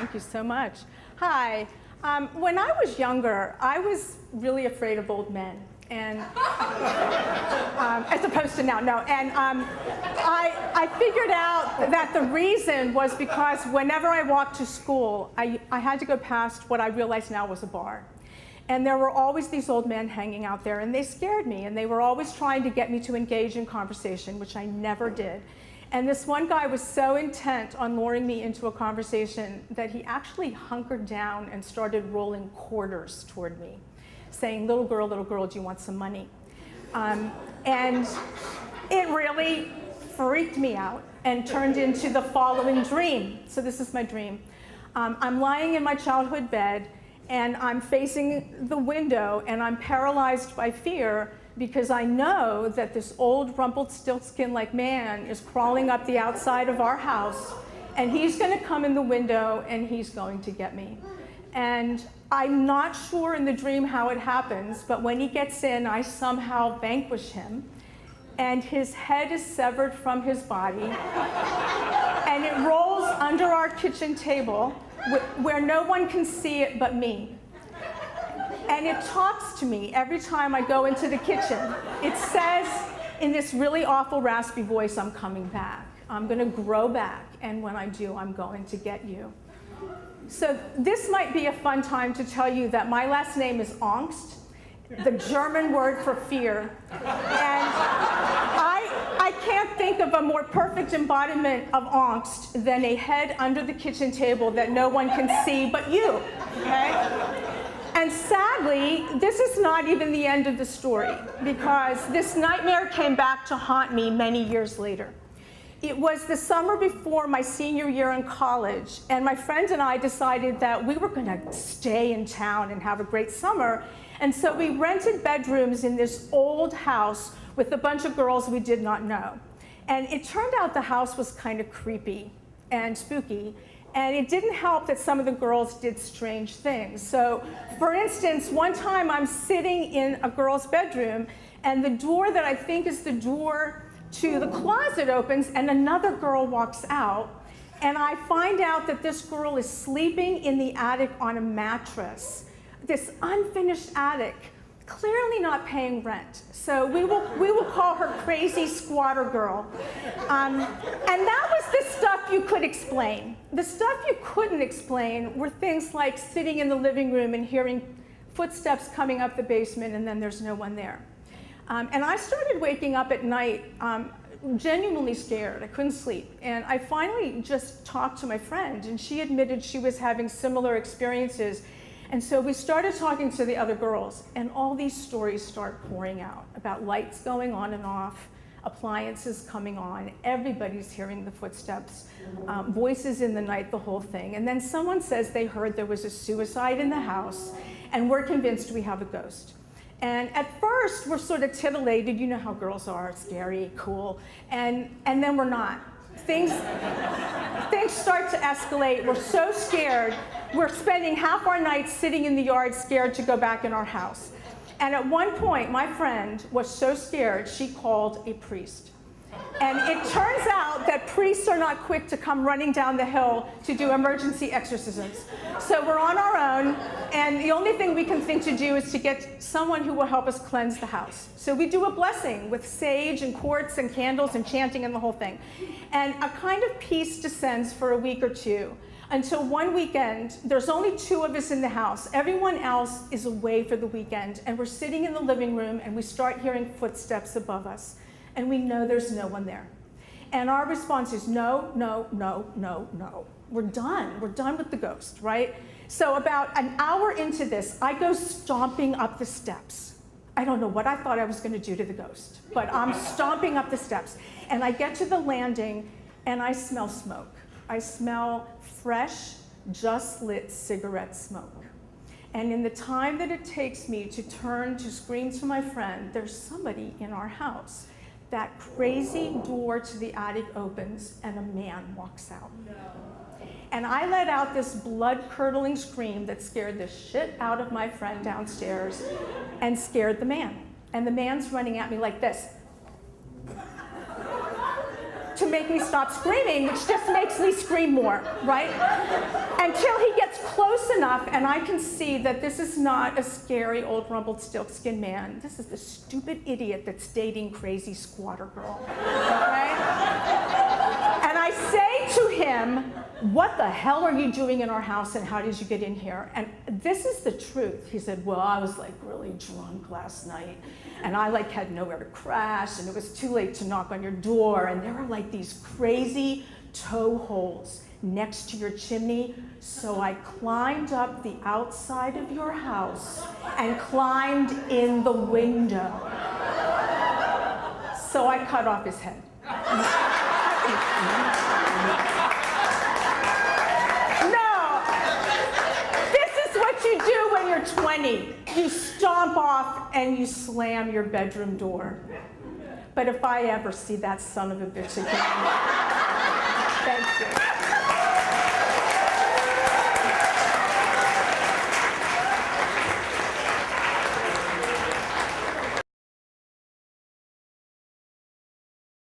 Thank you so much. Hi. When I was younger, I was really afraid of old men, and as opposed to now, no. And I figured out that the reason was because whenever I walked to school, I had to go past what I realize now was a bar. And there were always these old men hanging out there, and they scared me, and they were always trying to get me to engage in conversation, which I never did. And this one guy was so intent on luring me into a conversation that he actually hunkered down and started rolling quarters toward me, saying, little girl, do you want some money? And it really freaked me out and turned into the following dream. So this is my dream. I'm lying in my childhood bed, and I'm facing the window, and I'm paralyzed by fear because I know that this old Rumpelstiltskin-like man is crawling up the outside of our house, and he's going to come in the window and he's going to get me. And I'm not sure in the dream how it happens, but when he gets in, I somehow vanquish him, and his head is severed from his body, and it rolls under our kitchen table where no one can see it but me. And it talks to me every time I go into the kitchen. It says in this really awful raspy voice, I'm coming back. I'm going to grow back, and when I do, I'm going to get you. So this might be a fun time to tell you that my last name is Angst, the German word for fear. And I can't think of a more perfect embodiment of angst than a head under the kitchen table that no one can see but you, okay? And sadly, this is not even the end of the story, because this nightmare came back to haunt me many years later. It was the summer before my senior year in college, and my friend and I decided that we were going to stay in town and have a great summer. And so we rented bedrooms in this old house with a bunch of girls we did not know. And it turned out the house was kind of creepy and spooky. And it didn't help that some of the girls did strange things. So, for instance, one time I'm sitting in a girl's bedroom, and the door that I think is the door to the closet opens, and another girl walks out. And I find out that this girl is sleeping in the attic on a mattress, this unfinished attic, clearly not paying rent. So we will call her Crazy Squatter Girl. And that was the stuff you could explain. The stuff you couldn't explain were things like sitting in the living room and hearing footsteps coming up the basement, and then there's no one there. And I started waking up at night genuinely scared. I couldn't sleep. And I finally just talked to my friend, and she admitted she was having similar experiences. And so we started talking to the other girls, and all these stories start pouring out about lights going on and off, appliances coming on, everybody's hearing the footsteps, voices in the night, the whole thing. And then someone says they heard there was a suicide in the house, and we're convinced we have a ghost. And at first, we're sort of titillated. You know how girls are, scary, cool, and then we're not. Things start to escalate. We're so scared. We're spending half our nights sitting in the yard scared to go back in our house. And at one point, my friend was so scared, she called a priest. And it turns out that priests are not quick to come running down the hill to do emergency exorcisms. So we're on our own, and the only thing we can think to do is to get someone who will help us cleanse the house. So we do a blessing with sage and quartz and candles and chanting and the whole thing. And a kind of peace descends for a week or two, until one weekend, there's only 2 of us in the house. Everyone else is away for the weekend, and we're sitting in the living room, and we start hearing footsteps above us. And we know there's no one there. And our response is no, no, no, no, no. We're done. We're done with the ghost, right? So about an hour into this, I go stomping up the steps. I don't know what I thought I was going to do to the ghost, but I'm stomping up the steps. And I get to the landing, and I smell smoke. I smell fresh, just lit cigarette smoke. And in the time that it takes me to turn to scream to my friend, there's somebody in our house. That crazy door to the attic opens, and a man walks out. No. And I let out this blood-curdling scream that scared the shit out of my friend downstairs and scared the man. And the man's running at me like this. to make me stop screaming, which just makes me scream more, right? Until he gets close enough and I can see that this is not a scary old Rumpelstiltskin man. This is the stupid idiot that's dating crazy squatter girl, okay? And I say to him, what the hell are you doing in our house and how did you get in here? And this is the truth. He said, well, I was like really drunk last night and I like had nowhere to crash and it was too late to knock on your door and there were like these crazy toe holes next to your chimney. So I climbed up the outside of your house and climbed in the window. So I cut off his head. You do when you're 20. You stomp off and you slam your bedroom door. But if I ever see that son of a bitch again, then